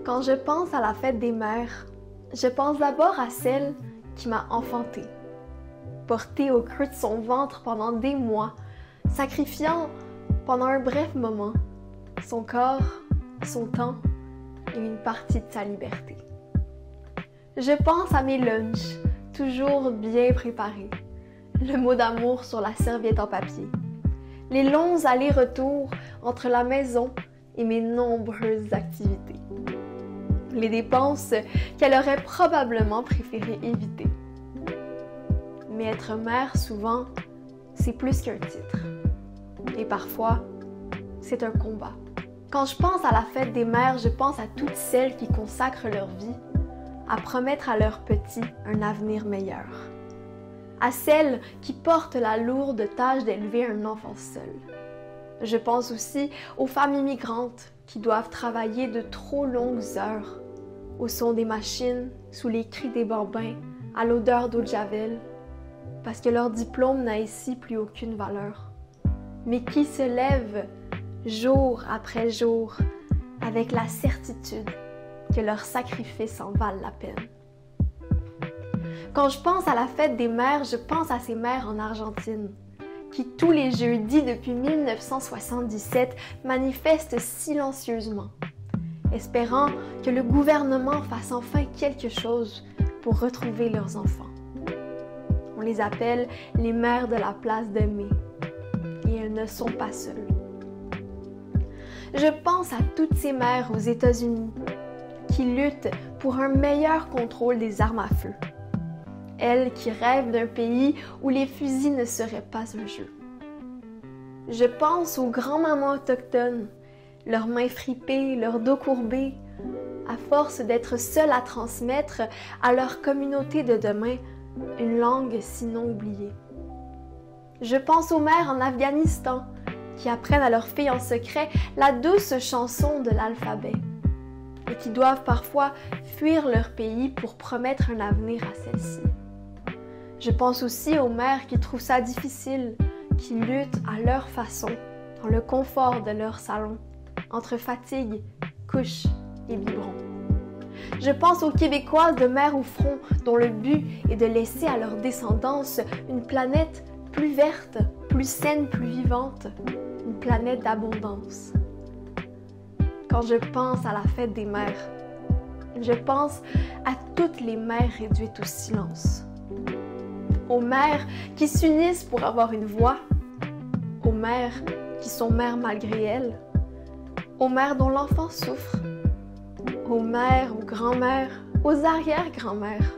Quand je pense à la fête des mères, je pense d'abord à celle qui m'a enfantée, portée au creux de son ventre pendant des mois, sacrifiant pendant un bref moment son corps, son temps et une partie de sa liberté. Je pense à mes lunchs, toujours bien préparés, le mot d'amour sur la serviette en papier, les longs allers-retours entre la maison et mes nombreuses activités, les dépenses qu'elle aurait probablement préféré éviter. Mais être mère, souvent, c'est plus qu'un titre. Et parfois, c'est un combat. Quand je pense à la fête des mères, je pense à toutes celles qui consacrent leur vie à promettre à leurs petits un avenir meilleur. À celles qui portent la lourde tâche d'élever un enfant seul. Je pense aussi aux femmes immigrantes qui doivent travailler de trop longues heures, au son des machines, sous les cris des bambins, à l'odeur d'eau de javel, parce que leur diplôme n'a ici plus aucune valeur, mais qui se lèvent jour après jour avec la certitude que leur sacrifice en valent la peine. Quand je pense à la fête des mères, je pense à ces mères en Argentine qui tous les jeudis depuis 1977 manifestent silencieusement, espérant que le gouvernement fasse enfin quelque chose pour retrouver leurs enfants. On les appelle les mères de la place de Mai, et elles ne sont pas seules. Je pense à toutes ces mères aux États-Unis qui luttent pour un meilleur contrôle des armes à feu. Elles qui rêvent d'un pays où les fusils ne seraient pas un jeu. Je pense aux grands-mamans autochtones, leurs mains fripées, leurs dos courbés, à force d'être seules à transmettre à leur communauté de demain une langue sinon oubliée. Je pense aux mères en Afghanistan qui apprennent à leurs filles en secret la douce chanson de l'alphabet et qui doivent parfois fuir leur pays pour promettre un avenir à celle-ci. Je pense aussi aux mères qui trouvent ça difficile, qui luttent à leur façon, dans le confort de leur salon, entre fatigue, couches et biberons. Je pense aux Québécoises de mer ou front dont le but est de laisser à leur descendance une planète plus verte, plus saine, plus vivante, une planète d'abondance. Quand je pense à la fête des mères, je pense à toutes les mères réduites au silence, aux mères qui s'unissent pour avoir une voix, aux mères qui sont mères malgré elles, aux mères dont l'enfant souffre, aux mères, aux grands-mères, aux arrière-grands-mères.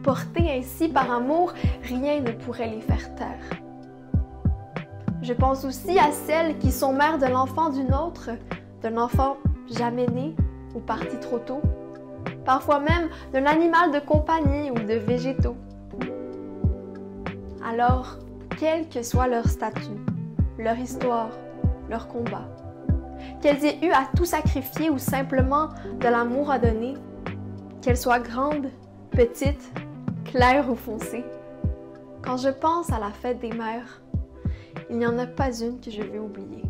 Portées ainsi par amour, rien ne pourrait les faire taire. Je pense aussi à celles qui sont mères de l'enfant d'une autre, d'un enfant jamais né ou parti trop tôt, parfois même d'un animal de compagnie ou de végétaux. Alors, quel que soit leur statut, leur histoire, leur combat, qu'elles aient eu à tout sacrifier ou simplement de l'amour à donner, qu'elles soient grandes, petites, claires ou foncées, quand je pense à la fête des mères, il n'y en a pas une que je vais oublier.